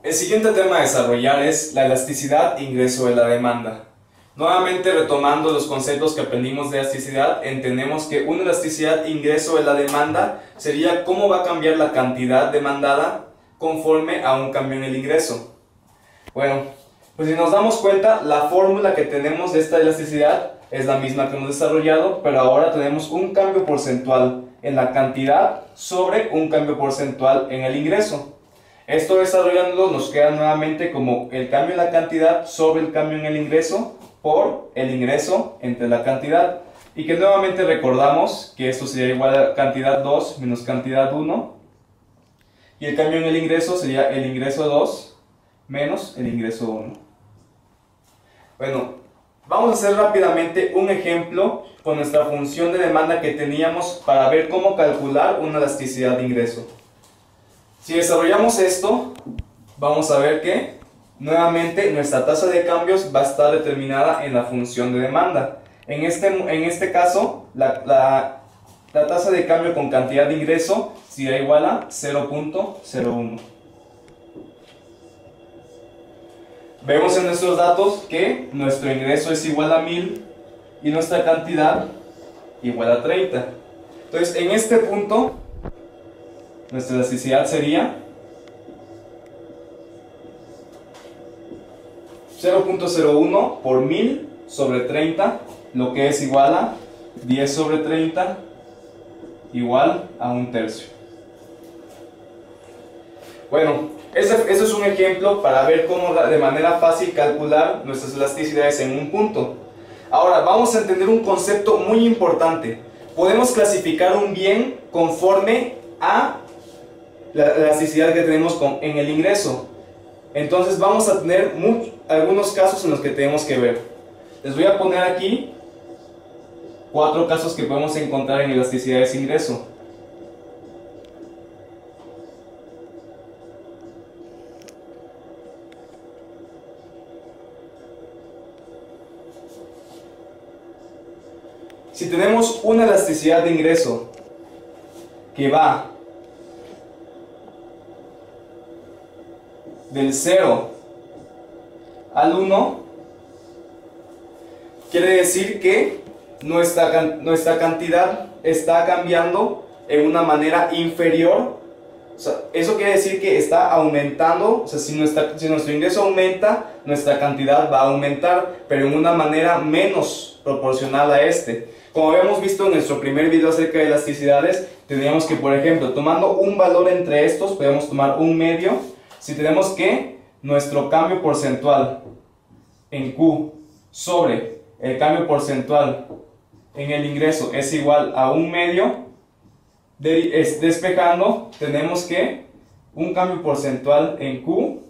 El siguiente tema a desarrollar es la elasticidad e ingreso de la demanda. Nuevamente retomando los conceptos que aprendimos de elasticidad, entendemos que una elasticidad e ingreso de la demanda sería cómo va a cambiar la cantidad demandada conforme a un cambio en el ingreso. Bueno, pues si nos damos cuenta, la fórmula que tenemos de esta elasticidad es la misma que hemos desarrollado, pero ahora tenemos un cambio porcentual en la cantidad sobre un cambio porcentual en el ingreso. Esto desarrollándolo nos queda nuevamente como el cambio en la cantidad sobre el cambio en el ingreso por el ingreso entre la cantidad. Y que nuevamente recordamos que esto sería igual a cantidad 2 menos cantidad 1. Y el cambio en el ingreso sería el ingreso 2 menos el ingreso 1. Bueno, vamos a hacer rápidamente un ejemplo con nuestra función de demanda que teníamos para ver cómo calcular una elasticidad de ingreso. Si desarrollamos esto, vamos a ver que nuevamente nuestra tasa de cambios va a estar determinada en la función de demanda. En este caso, la tasa de cambio con cantidad de ingreso será igual a 0.01. Vemos en nuestros datos que nuestro ingreso es igual a 1000 y nuestra cantidad igual a 30. Entonces, en este punto, nuestra elasticidad sería 0.01 por 1000 sobre 30, lo que es igual a 10 sobre 30 igual a 1/3. Bueno, eso es un ejemplo para ver cómo de manera fácil calcular nuestras elasticidades en un punto. Ahora vamos a entender un concepto muy importante. Podemos clasificar un bien conforme a la elasticidad que tenemos en el ingreso. Entonces vamos a tener algunos casos en los que tenemos que ver. Les voy a poner aquí 4 casos que podemos encontrar en elasticidades de ingreso. Si tenemos una elasticidad de ingreso que va del 0 al 1, quiere decir que nuestra cantidad está cambiando en una manera inferior. O sea, eso quiere decir que está aumentando. O sea, si nuestro ingreso aumenta, nuestra cantidad va a aumentar, pero en una manera menos proporcional a este. Como habíamos visto en nuestro primer video acerca de elasticidades, tendríamos que, por ejemplo, tomando un valor entre estos, podemos tomar un medio. Si tenemos que nuestro cambio porcentual en Q sobre el cambio porcentual en el ingreso es igual a un medio, despejando, tenemos que un cambio porcentual en Q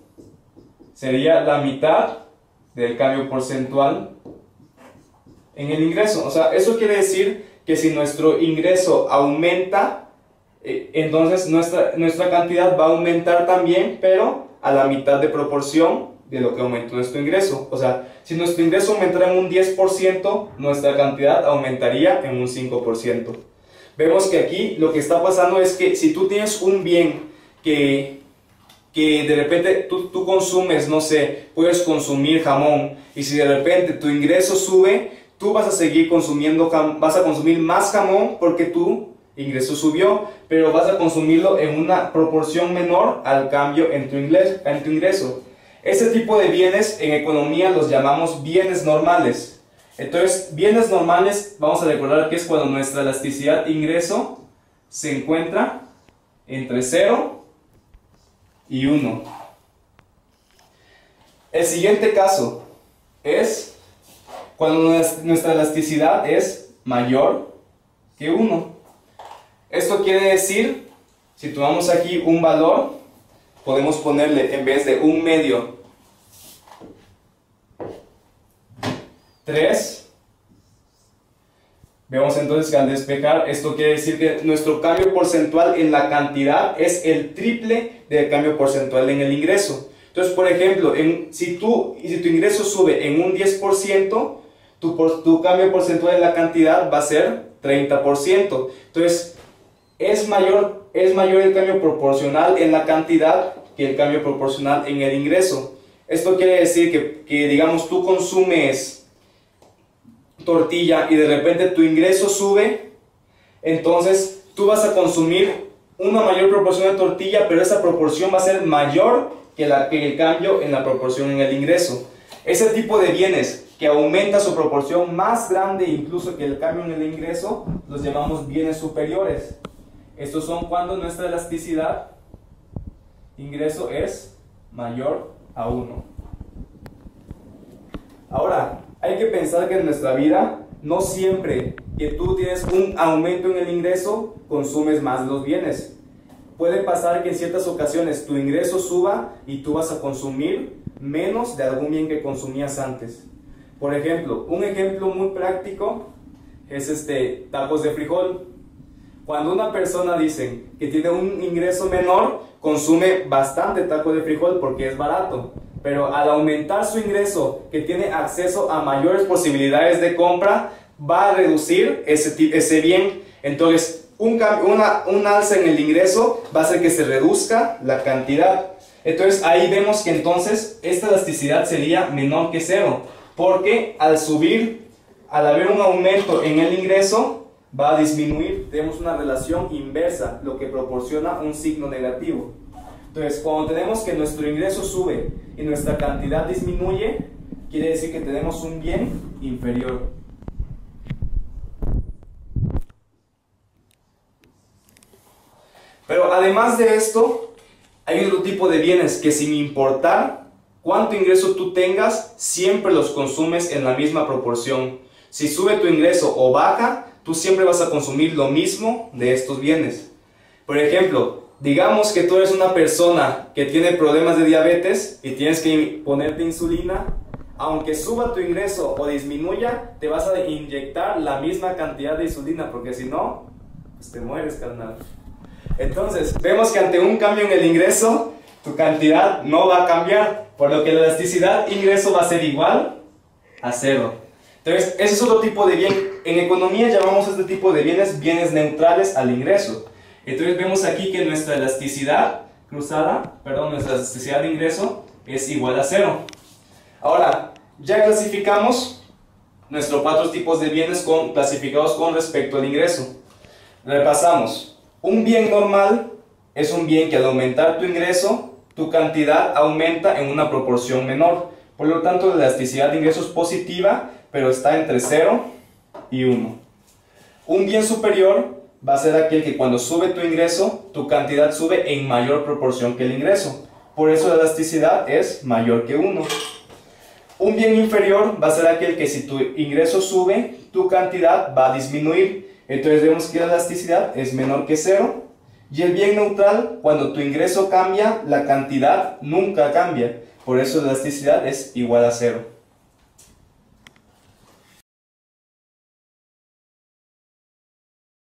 sería la mitad del cambio porcentual en el ingreso. O sea, eso quiere decir que si nuestro ingreso aumenta, entonces nuestra cantidad va a aumentar también, pero a la mitad de proporción de lo que aumentó nuestro ingreso. O sea, si nuestro ingreso aumentara en un 10%, nuestra cantidad aumentaría en un 5%. Vemos que aquí lo que está pasando es que si tú tienes un bien que de repente tú consumes, no sé, puedes consumir jamón, y si de repente tu ingreso sube, tú vas a seguir consumiendo, vas a consumir más jamón porque tu ingreso subió, pero vas a consumirlo en una proporción menor al cambio en tu ingreso. Este tipo de bienes en economía los llamamos bienes normales. Entonces, bienes normales, vamos a recordar que es cuando nuestra elasticidad de ingreso se encuentra entre 0 y 1. El siguiente caso es cuando nuestra elasticidad es mayor que 1. Esto quiere decir, si tomamos aquí un valor, podemos ponerle en vez de un medio 3. Vemos entonces que al despejar, esto quiere decir que nuestro cambio porcentual en la cantidad es el triple del cambio porcentual en el ingreso. Entonces, por ejemplo, si tu ingreso sube en un 10%, tu cambio porcentual en la cantidad va a ser 30%. Entonces, es mayor el cambio proporcional en la cantidad que el cambio proporcional en el ingreso. Esto quiere decir que digamos, tú consumes tortilla y de repente tu ingreso sube, entonces tú vas a consumir una mayor proporción de tortilla, pero esa proporción va a ser mayor que el cambio en la proporción en el ingreso. Ese tipo de bienes que aumenta su proporción más grande incluso que el cambio en el ingreso, los llamamos bienes superiores. Estos son cuando nuestra elasticidad ingreso es mayor a 1. Ahora, hay que pensar que en nuestra vida no siempre que tú tienes un aumento en el ingreso consumes más de los bienes. Puede pasar que en ciertas ocasiones tu ingreso suba y tú vas a consumir menos de algún bien que consumías antes. Por ejemplo, un ejemplo muy práctico es tacos de frijol. Cuando una persona dice que tiene un ingreso menor, consume bastante tacos de frijol porque es barato. Pero al aumentar su ingreso, que tiene acceso a mayores posibilidades de compra, va a reducir ese bien. Entonces, un alza en el ingreso va a hacer que se reduzca la cantidad. Entonces, ahí vemos que entonces esta elasticidad sería menor que 0. Porque al subir, al haber un aumento en el ingreso, va a disminuir. Tenemos una relación inversa, lo que proporciona un signo negativo. Entonces, cuando tenemos que nuestro ingreso sube y nuestra cantidad disminuye, quiere decir que tenemos un bien inferior. Pero además de esto, hay otro tipo de bienes que sin importar cuánto ingreso tú tengas, siempre los consumes en la misma proporción. Si sube tu ingreso o baja, tú siempre vas a consumir lo mismo de estos bienes. Por ejemplo, digamos que tú eres una persona que tiene problemas de diabetes y tienes que ponerte insulina. Aunque suba tu ingreso o disminuya, te vas a inyectar la misma cantidad de insulina, porque si no, pues te mueres, carnal. Entonces, vemos que ante un cambio en el ingreso, tu cantidad no va a cambiar, por lo que la elasticidad ingreso va a ser igual a 0. Entonces, ese es otro tipo de bien. En economía llamamos a este tipo de bienes neutrales al ingreso. Entonces vemos aquí que nuestra elasticidad nuestra elasticidad de ingreso es igual a 0. Ahora, ya clasificamos nuestros 4 tipos de bienes clasificados con respecto al ingreso. Repasamos. Un bien normal es un bien que al aumentar tu ingreso, tu cantidad aumenta en una proporción menor. Por lo tanto, la elasticidad de ingreso es positiva, pero está entre 0 y 1. Un bien superior va a ser aquel que cuando sube tu ingreso, tu cantidad sube en mayor proporción que el ingreso. Por eso la elasticidad es mayor que 1. Un bien inferior va a ser aquel que si tu ingreso sube, tu cantidad va a disminuir. Entonces vemos que la elasticidad es menor que 0. Y el bien neutral, cuando tu ingreso cambia, la cantidad nunca cambia. Por eso la elasticidad es igual a 0.